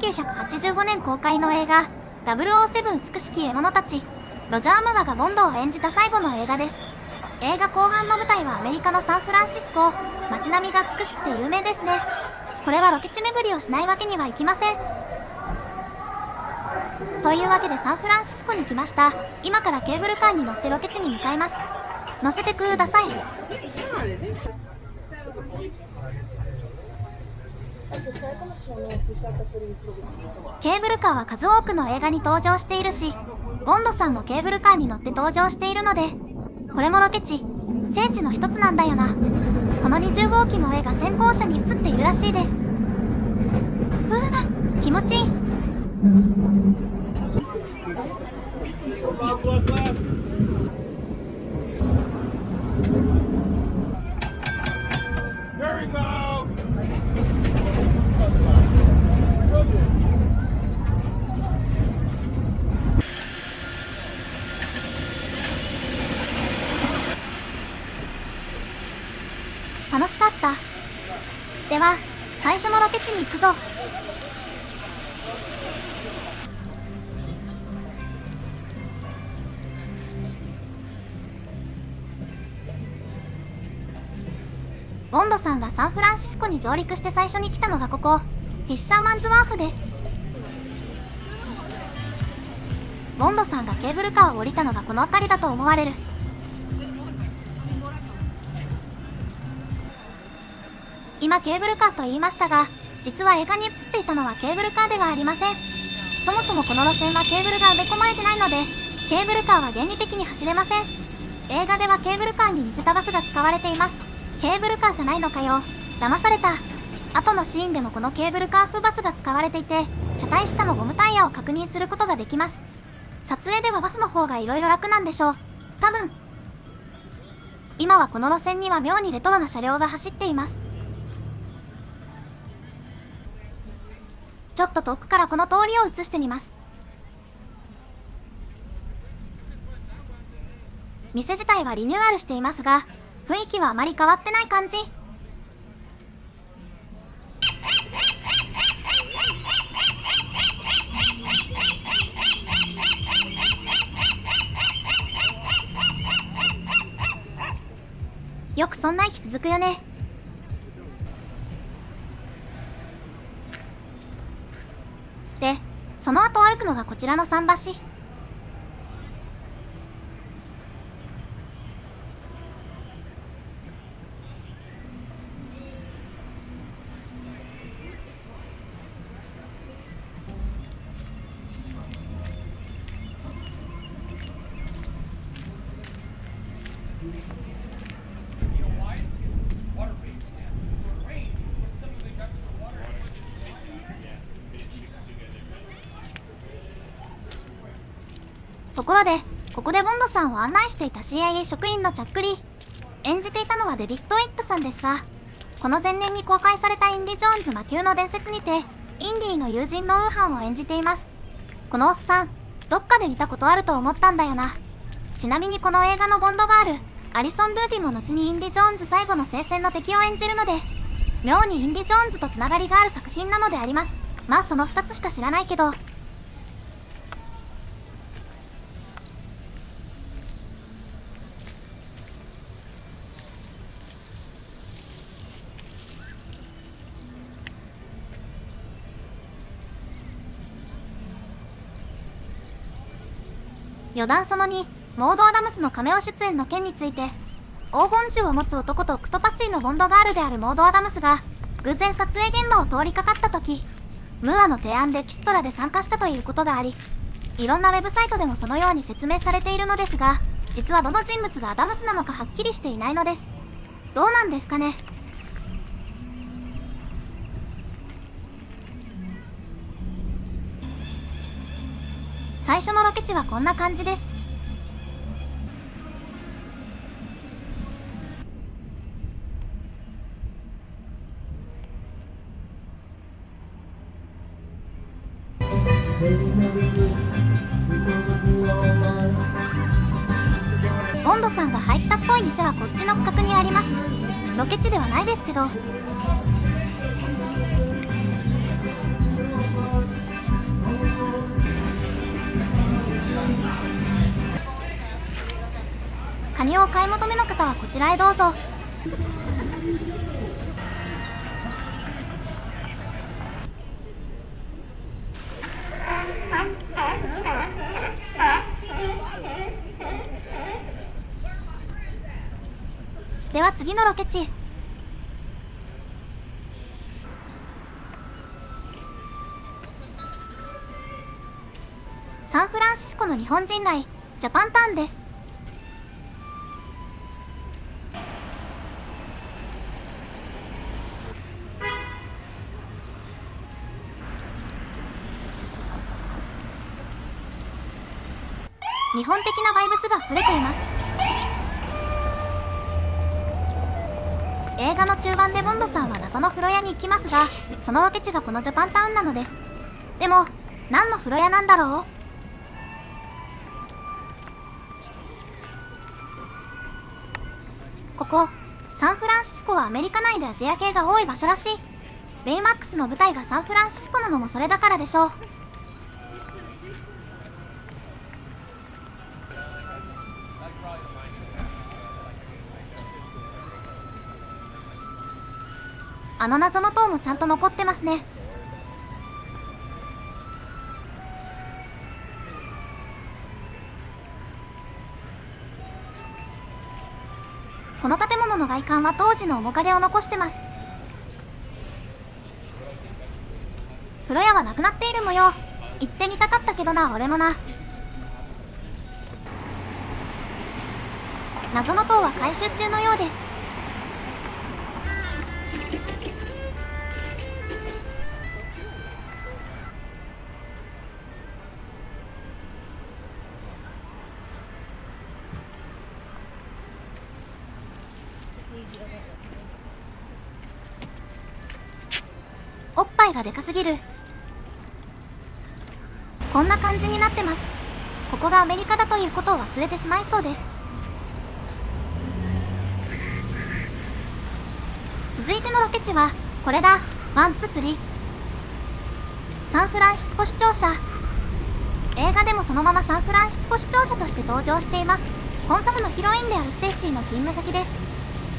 1985年公開の映画007美しき獲物たち。ロジャー・ムガがボンドを演じた最後の映画です。映画後半の舞台はアメリカのサンフランシスコ。街並みが美しくて有名ですね。これはロケ地巡りをしないわけにはいきません。というわけでサンフランシスコに来ました。今からケーブルカーに乗ってロケ地に向かいます。乗せてください。ケーブルカーは数多くの映画に登場しているし、ボンドさんもケーブルカーに乗って登場しているので、これもロケ地、聖地の一つなんだよな。この20号機も映画先行車に映っているらしいです。ふぅ、気持ちいい。楽しかった。では、最初のロケ地に行くぞ。ボンドさんがサンフランシスコに上陸して最初に来たのがここ、フィッシャーマンズワーフです。ボンドさんがケーブルカーを降りたのがこの辺りだと思われる。今ケーブルカーと言いましたが、実は映画に映っていたのはケーブルカーではありません。そもそもこの路線はケーブルが埋め込まれてないので、ケーブルカーは原理的に走れません。映画ではケーブルカーに似せたバスが使われています。ケーブルカーじゃないのかよ。騙された。後のシーンでもこのケーブルカー風バスが使われていて、車体下のゴムタイヤを確認することができます。撮影ではバスの方が色々楽なんでしょう。多分。今はこの路線には妙にレトロな車両が走っています。ちょっと遠くからこの通りを映してみます。店自体はリニューアルしていますが、雰囲気はあまり変わってない感じ。よくそんな息続くよね。で、その後歩くのがこちらの桟橋。ところで、ここでボンドさんを案内していた CIA 職員のチャック・リー。演じていたのはデビッド・ウィックさんですが、この前年に公開されたインディ・ジョーンズ魔宮の伝説にて、インディの友人のウーハンを演じています。このおっさん、どっかで見たことあると思ったんだよな。ちなみにこの映画のボンドガール、アリソン・ドゥーディも後にインディ・ジョーンズ最後の聖戦の敵を演じるので、妙にインディ・ジョーンズとつながりがある作品なのであります。まあその2つしか知らないけど。余談その2、モード・アダムスのカメオ出演の件について、黄金銃を持つ男とオクトパスイのボンドガールであるモード・アダムスが、偶然撮影現場を通りかかった時、ムーアの提案でキストラで参加したということがあり、いろんなウェブサイトでもそのように説明されているのですが、実はどの人物がアダムスなのかはっきりしていないのです。どうなんですかね。最初のロケ地はこんな感じです。ボンドさんが入ったっぽい店はこっちの区画にあります。ロケ地ではないですけど。買い求めの方はこちらへどうぞ。では次のロケ地。サンフランシスコの日本人街ジャパンタウンです。日本的なバイブスが溢れています。映画の中盤でボンドさんは謎の風呂屋に行きますが、そのロケ地がこのジャパンタウンなのです。でも何の風呂屋なんだろう。ここサンフランシスコはアメリカ内でアジア系が多い場所らしい。ベイマックスの舞台がサンフランシスコなのもそれだからでしょう。あの謎の塔もちゃんと残ってますね。この建物の外観は当時の面影を残してます。風呂屋はなくなっている模様。行ってみたかったけどな、俺もな。謎の塔は改修中のようです。おっぱいがでかすぎる。こんな感じになってます。ここがアメリカだということを忘れてしまいそうです。続いてのロケ地はこれだ。ワンツースリー。サンフランシスコ市庁舎。映画でもそのままサンフランシスコ市庁舎として登場しています。本作のヒロインであるステイシーの勤務先です。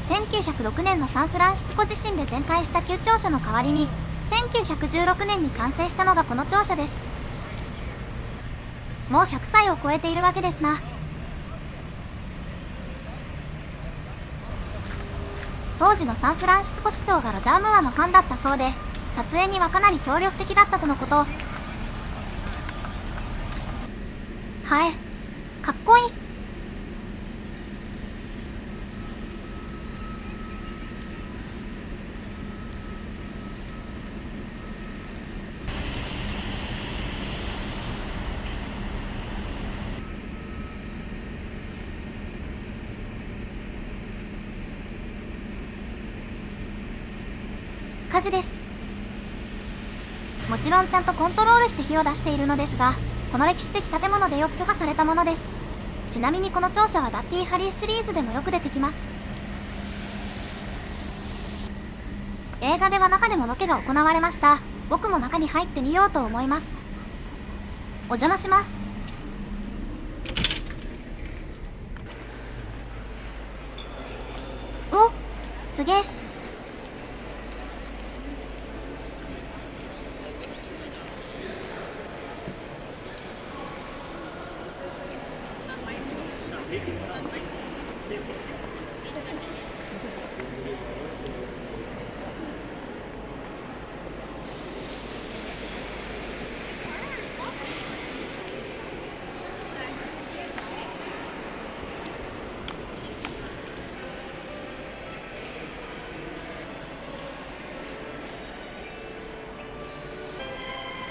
1906年のサンフランシスコ地震で全壊した旧庁舎の代わりに1916年に完成したのがこの庁舎です。もう100歳を超えているわけですな。当時のサンフランシスコ市長がロジャー・ムーアのファンだったそうで、撮影にはかなり協力的だったとのこと。はい、かっこいい。火事です。もちろんちゃんとコントロールして火を出しているのですが、この歴史的建物でよく許可されたものです。ちなみにこの庁舎はダッティ・ハリーシリーズでもよく出てきます。映画では中でもロケが行われました。僕も中に入ってみようと思います。お邪魔します。お、すげえ。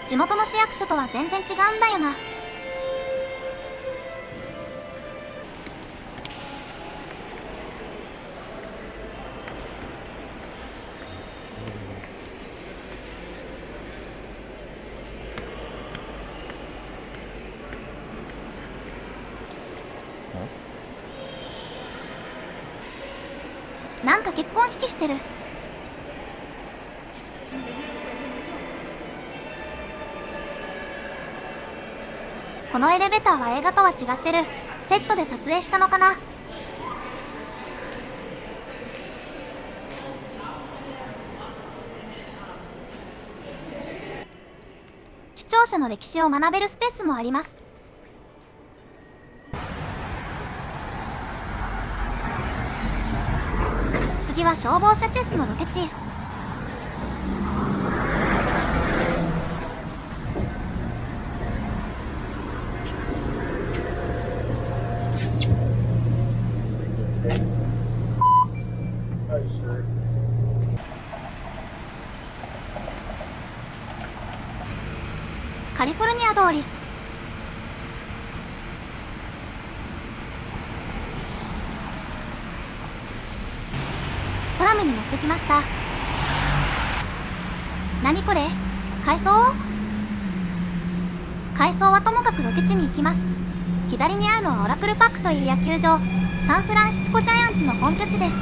地元の市役所とは全然違うんだよな。なんか結婚式してる。このエレベーターは映画とは違ってる。セットで撮影したのかな。庁舎の歴史を学べるスペースもあります。次は消防車チェスのロケ地へ。カリフォルニア通り。トラムに乗ってきました。何これ？改装？改装はともかくロケ地に行きます。左にあるのはオラクルパークという野球場、サンフランシスコジャイアンツの本拠地です。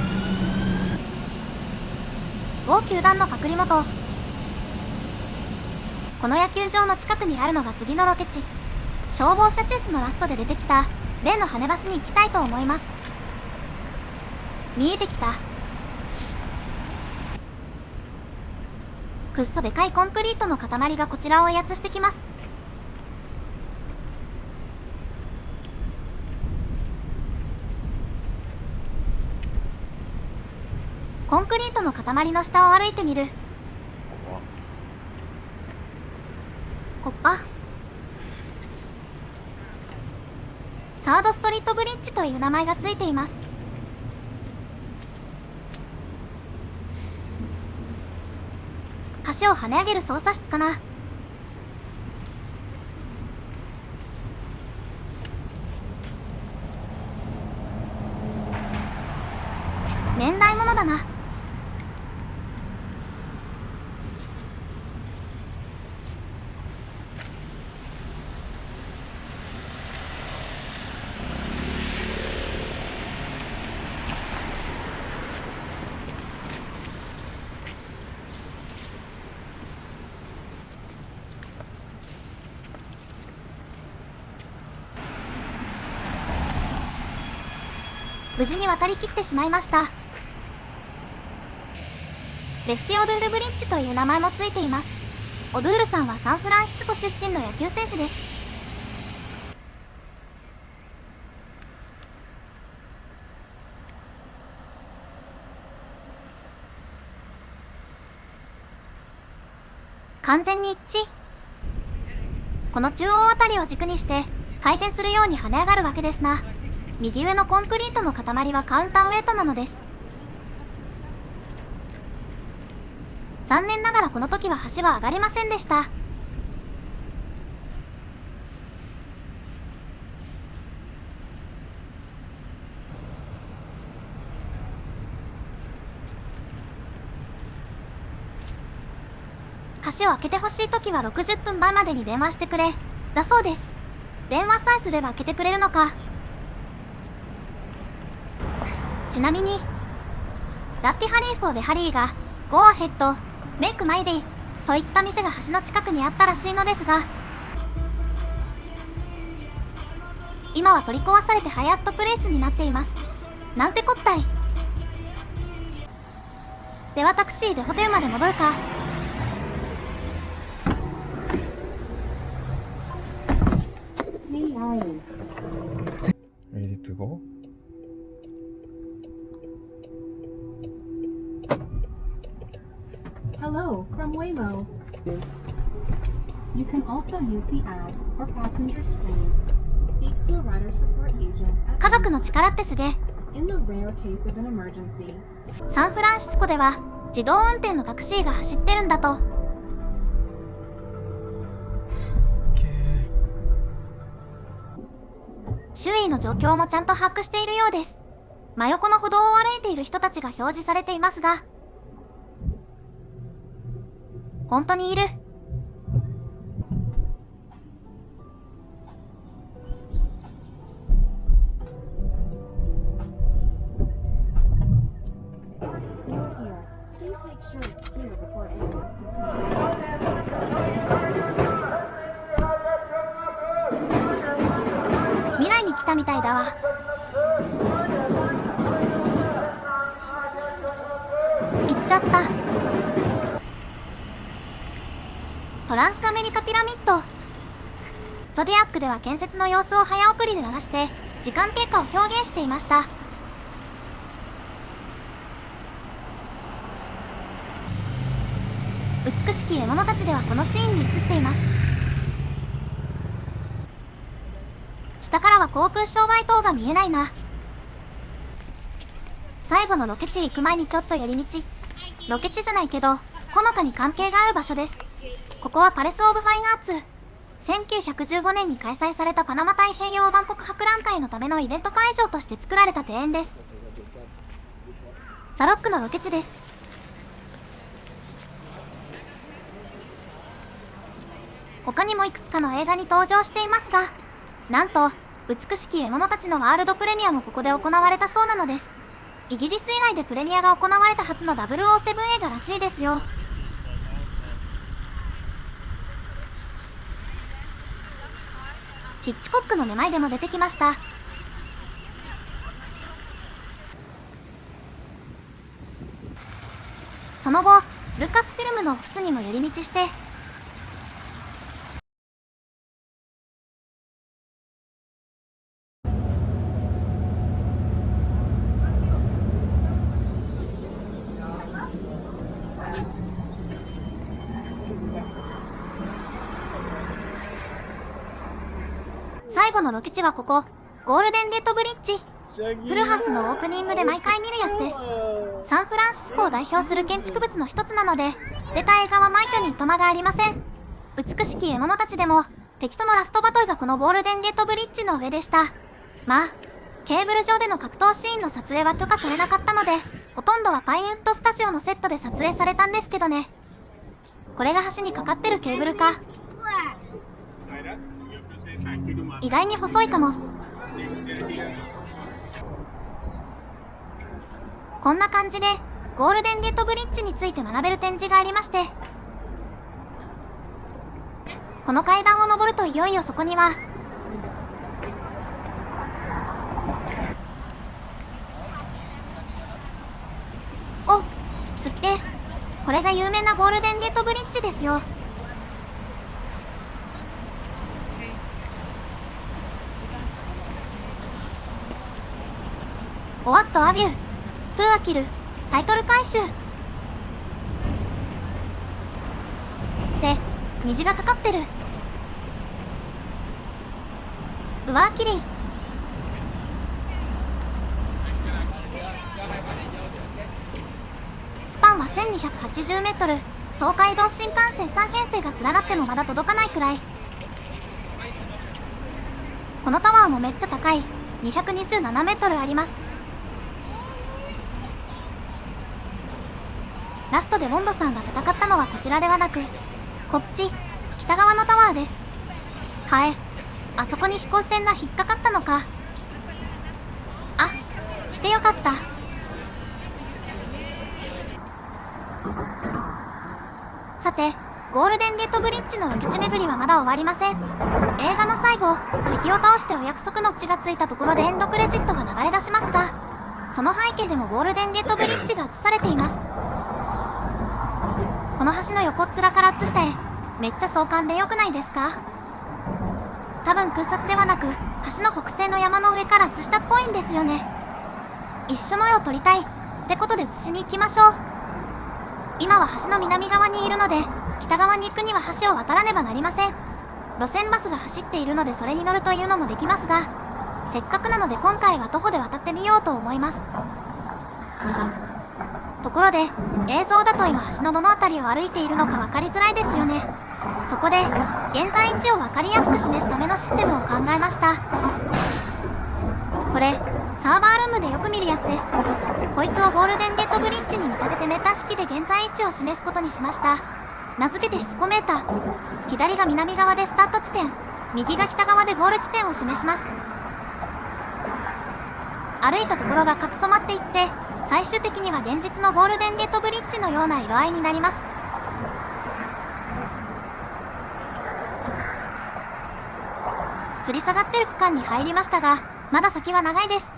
某球団のパクリ元。この野球場の近くにあるのが次のロケ地、消防車チェスのラストで出てきた例の跳ね橋に行きたいと思います。見えてきた。くっそでかいコンクリートの塊がこちらを威圧してきます。コンクリートの塊の下を歩いてみる。サードストリートブリッジという名前がついています。橋を跳ね上げる操作室かな。年代物だな。無事に渡りきってしまいました。レフティオドゥールブリッジという名前もついています。オドゥールさんはサンフランシスコ出身の野球選手です。完全に一致。この中央あたりを軸にして回転するように跳ね上がるわけですな。右上のコンクリートの塊はカウンターウェイトなのです。残念ながらこの時は橋は上がりませんでした。橋を開けてほしい時は60分前までに電話してくれだそうです。電話さえすれば開けてくれるのか。ちなみにラッティハリーフォーでハリーが Go ahead, make my day といった店が橋の近くにあったらしいのですが、今は取り壊されてハイアットプレイスになっています。なんてこったい。ではタクシーでホテルまで戻るか。Ready to go? Hello from Waymo. You can also use the ad or passenger screen to speak to a rider support agent 家族の力ってすげえ。 in the rare case of an emergency. サンフランシスコでは自動運転のタクシーが走ってるんだと。周囲の状況もちゃんと把握しているようです。真横の歩道を歩いている人たちが表示されていますが、本当にいる。未来に来たみたいだわ。行っちゃった。トランスアメリカピラミッド。ゾディアックでは建設の様子を早送りで流して時間経過を表現していました。美しき獲物たちではこのシーンに映っています。下からは航空商売塔が見えないな。最後のロケ地へ行く前にちょっと寄り道。ロケ地じゃないけどほのかに関係がある場所です。ここはパレス・オブ・ファイン・アーツ。1915年に開催されたパナマ太平洋万国博覧会のためのイベント会場として作られた庭園です。ザ・ロックのロケ地です。他にもいくつかの映画に登場していますが、なんと美しき獲物たちのワールドプレミアもここで行われたそうなのです。イギリス以外でプレミアが行われた初の007映画らしいですよ。ヒッチコックのめまいでも出てきました。その後ルカスフィルムのオフィスにも寄り道して、最後のロケ地はここ、ゴールデンゲートブリッジ。フルハウスのオープニングで毎回見るやつです。サンフランシスコを代表する建築物の一つなので、出た映画は枚挙に謳がありません。美しき獲物たちでも敵とのラストバトルがこのゴールデンゲートブリッジの上でした。まあケーブル上での格闘シーンの撮影は許可されなかったので、ほとんどはパインウッドスタジオのセットで撮影されたんですけどね。これが橋にかかってるケーブルか。意外に細いかも。こんな感じでゴールデンゲートブリッジについて学べる展示がありまして、この階段を上るといよいよそこにはお、すっげえ、これが有名なゴールデンゲートブリッジですよ。オワットアビュートゥーアキルタイトル回収で虹がかかってる。ウワーキリン。スパンは1280メートル。東海道新幹線3編成が連なってもまだ届かないくらい。このタワーもめっちゃ高い。227メートルあります。ラストでボンドさんが戦ったのはこちらではなく、こっち北側のタワーです。はえ、あそこに飛行船が引っかかったのか。あ、来てよかった。さてゴールデンゲートブリッジのロケ地巡りはまだ終わりません。映画の最後、敵を倒してお約束の地がついたところでエンドクレジットが流れ出しますが、その背景でもゴールデンゲートブリッジが映されています。この橋の横っ面から映した絵、めっちゃ壮観でよくないですか。多分空撮ではなく橋の北西の山の上から映したっぽいんですよね。一緒の絵を撮りたいってことで映しに行きましょう。今は橋の南側にいるので、北側に行くには橋を渡らねばなりません。路線バスが走っているのでそれに乗るというのもできますが、せっかくなので今回は徒歩で渡ってみようと思います。ところで映像だと今橋のどの辺りを歩いているのか分かりづらいですよね。そこで現在位置を分かりやすく示すためのシステムを考えました。これサーバールームでよく見るやつです。こいつをゴールデンゲートブリッジに見立ててメーター式で現在位置を示すことにしました。名付けてシスコメーター。左が南側でスタート地点、右が北側でゴール地点を示します。歩いたところがかくそまっていって、最終的には現実のゴールデンゲートブリッジのような色合いになります。吊り下がってる区間に入りましたが、まだ先は長いです。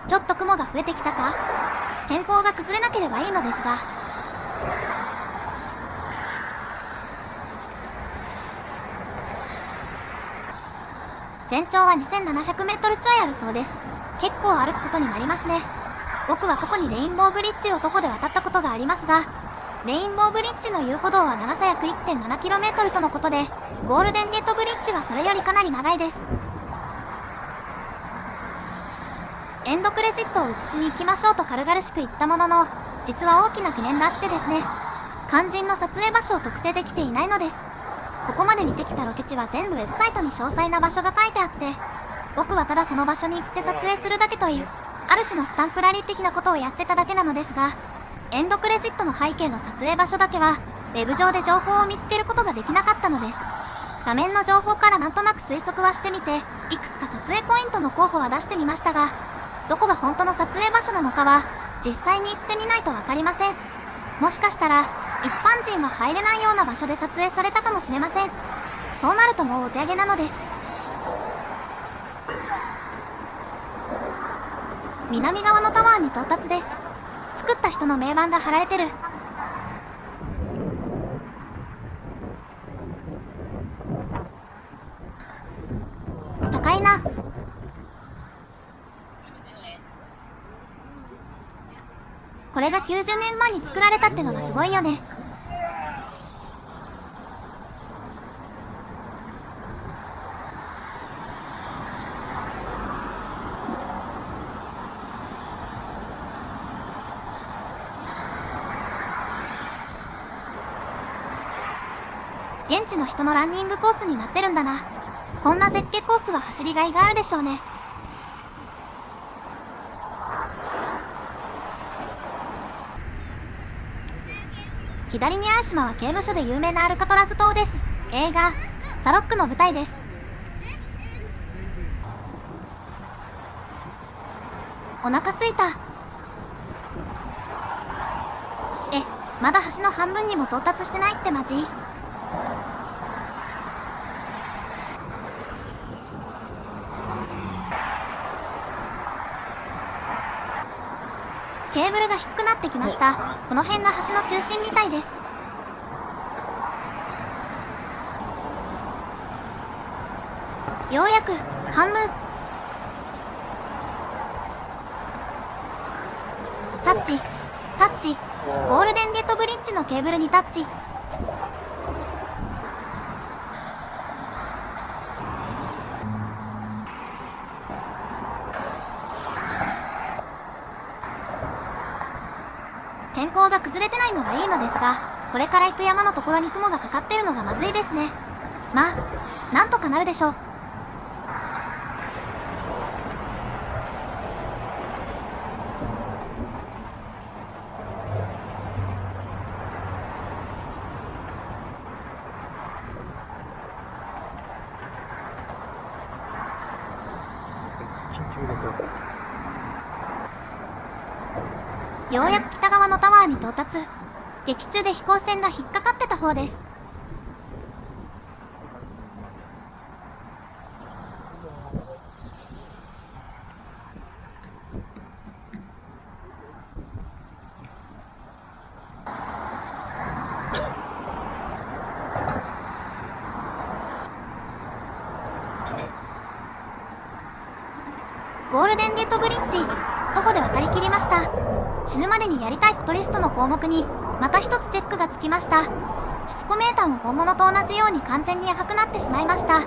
ちょっと雲が増えてきたか。天候が崩れなければいいのですが。全長は2700メートルちょいあるそうです。結構歩くことになりますね。僕は過去にレインボーブリッジを徒歩で渡ったことがありますが、レインボーブリッジの遊歩道は長さ約 1.7km とのことで、ゴールデンゲートブリッジはそれよりかなり長いです。エンドクレジットを写しに行きましょうと軽々しく言ったものの、実は大きな懸念があってですね、肝心の撮影場所を特定できていないのです。ここまで見てきたロケ地は全部ウェブサイトに詳細な場所が書いてあって、僕はただその場所に行って撮影するだけという、ある種のスタンプラリー的なことをやってただけなのですが、エンドクレジットの背景の撮影場所だけは、ウェブ上で情報を見つけることができなかったのです。画面の情報からなんとなく推測はしてみて、いくつか撮影ポイントの候補は出してみましたが、どこが本当の撮影場所なのかは、実際に行ってみないとわかりません。もしかしたら、一般人は入れないような場所で撮影されたかもしれません。そうなるともうお手上げなのです。南側のタワーに到達です。作った人の銘板が貼られてる。高いな。これが90年前に作られたってのがすごいよね。現地の人のランニングコースになってるんだな。こんな絶景コースは走りがいがあるでしょうね。左にある島は刑務所で有名なアルカトラズ島です。映画「ザ・ロック」の舞台です。お腹すいた。まだ橋の半分にも到達してないってマジ？ケーブルが低くなってきました。この辺が橋の中心みたいです。ようやく半分。タッチタッチ。ゴールデンゲートブリッジのケーブルにタッチ。天候が崩れてないのがいいのですが、これから行く山のところに雲がかかってるのがまずいですね。まあ、なんとかなるでしょう。ようやく北側のタワーに到達。劇中で飛行船が引っかかってた方です。ゴールデンゲートブリッジ、徒歩で渡りきりました。死ぬまでにやりたいことリストの項目にまた一つチェックがつきました。チスコメーターも本物と同じように完全に赤くなってしまいました。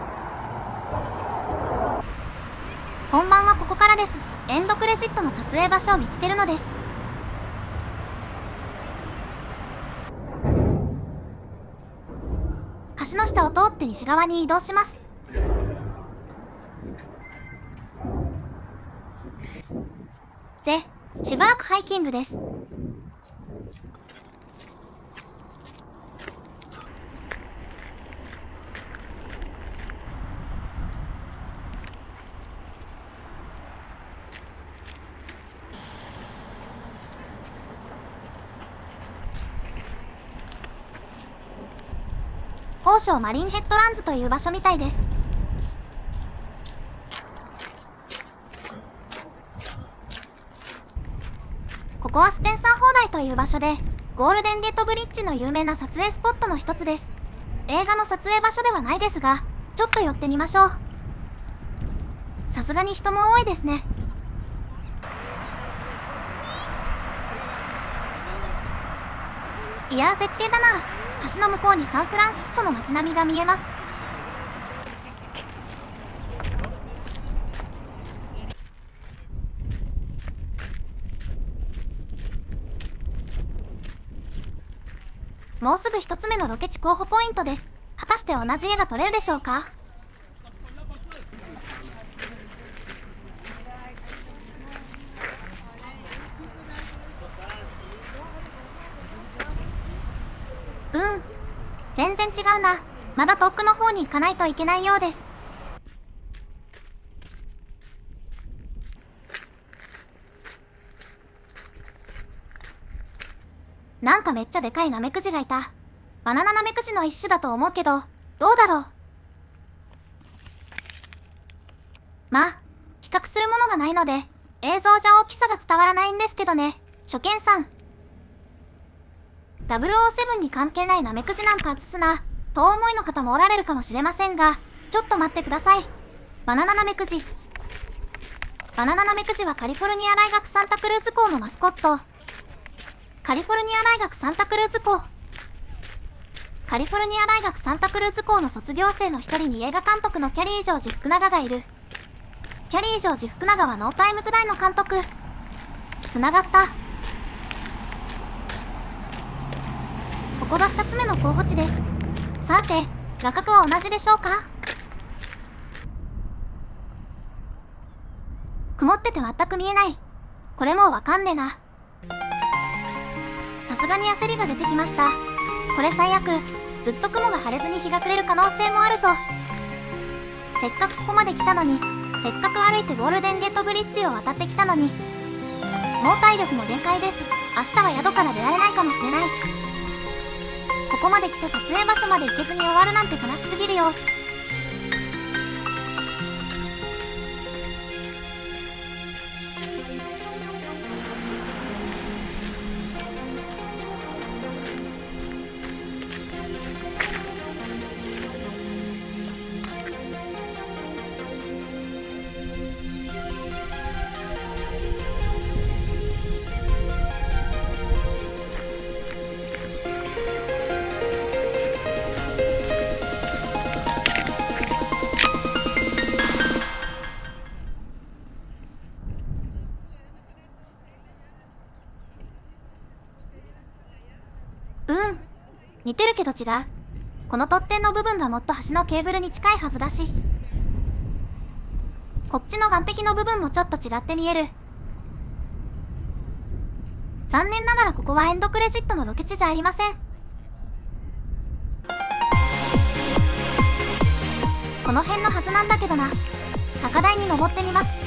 本番はここからです。エンドクレジットの撮影場所を見つけるのです。橋の下を通って西側に移動します。で、しばらくハイキングです。高尚マリンヘッドランズという場所みたいです。こはスペンサー砲台という場所で、ゴールデンゲートブリッジの有名な撮影スポットの一つです。映画の撮影場所ではないですが、ちょっと寄ってみましょう。さすがに人も多いですね。いやー、絶景だな。橋の向こうにサンフランシスコの街並みが見えます。もうすぐ一つ目のロケ地候補ポイントです。果たして同じ絵が撮れるでしょうか？全然違うな。まだ遠くの方に行かないといけないようです。なんかめっちゃでかいナメクジがいた。バナナナメクジの一種だと思うけど、どうだろう。まあ、比較するものがないので、映像じゃ大きさが伝わらないんですけどね。初見さん。007に関係ないナメクジなんか映すな、とお思いの方もおられるかもしれませんが、ちょっと待ってください。バナナナメクジ。バナナナメクジはカリフォルニア大学サンタクルーズ校のマスコット。カリフォルニア大学サンタクルーズ校。カリフォルニア大学サンタクルーズ校の卒業生の一人に映画監督のキャリー・ジョージ・福永がいる。キャリー・ジョージ・福永はノータイム・トゥ・ダイの監督。つながった。ここが2つ目の候補地です。さて、画角は同じでしょうか？曇ってて全く見えない。これもうわかんねえな。さすがに焦りが出てきました。これ最悪、ずっと雲が晴れずに日が暮れる可能性もあるぞ。せっかくここまで来たのに、せっかく歩いてゴールデンゲートブリッジを渡ってきたのに、もう体力も限界です。明日は宿から出られないかもしれない。ここまで来て撮影場所まで行けずに終わるなんて悲しすぎるよ。似てるけど違う。この取っ手の部分がもっと端のケーブルに近いはずだし、こっちの岸壁の部分もちょっと違って見える。残念ながらここはエンドクレジットのロケ地じゃありません。この辺のはずなんだけどな。高台に登ってみます。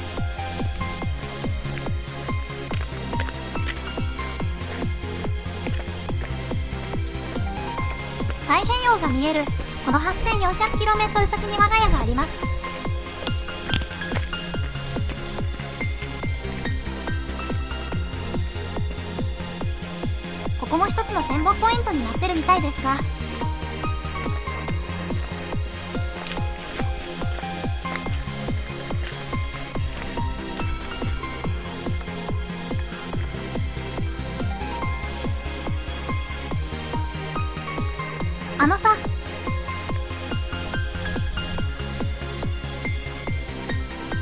太平洋が見える。この 8400km 先に我が家があります。ここも一つの展望ポイントになってるみたいですが、あのさ、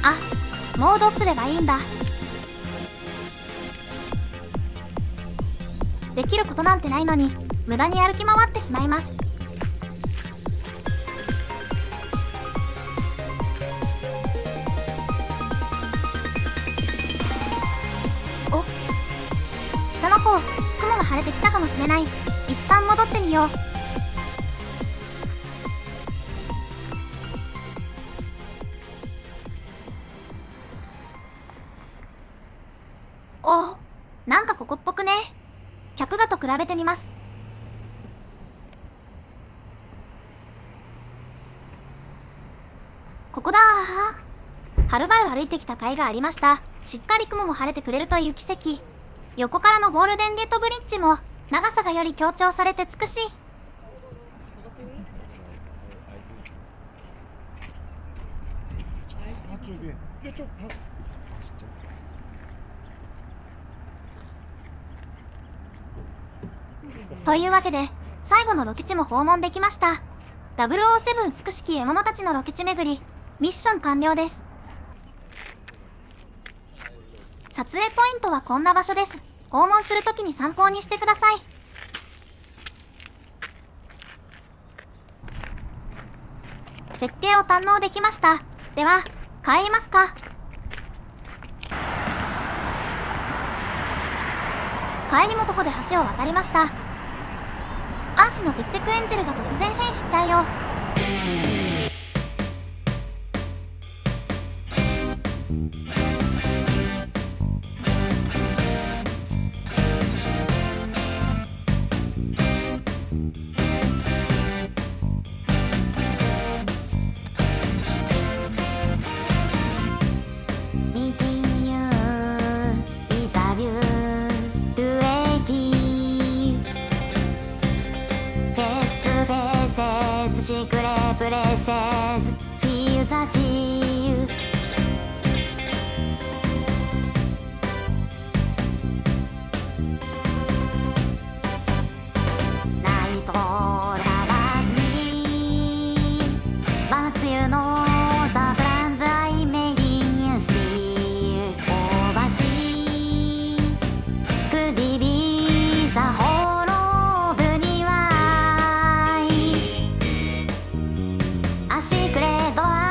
あ、もうどうすればいいんだ。できることなんてないのに、無駄に歩き回ってしまいます。お、下の方、雲が晴れてきたかもしれない。一旦戻ってみよう。お、なんかここっぽくね。客画と比べてみます。ここだー。はるばる歩いてきた甲斐がありました。しっかり雲も晴れてくれるという奇跡。横からのゴールデンゲートブリッジも長さがより強調されて美しい。저쪽에 이쪽 봐. 진짜. というわけで最後のロケ地も訪問できました。007美しき獲物たちのロケ地巡りミッション完了です。撮影ポイントはこんな場所です。訪問するときに参考にしてください。絶景を堪能できました。では帰りますか。帰りも徒歩で橋を渡りました。アーシのテクテクエンジェルが突然変異しちゃうよ。シクレプレセズフィーザ自由ナイトラバーズミ真夏湯のザ・プランズアイメギンスティーオーバーシーズクディビザホロブにはシークレット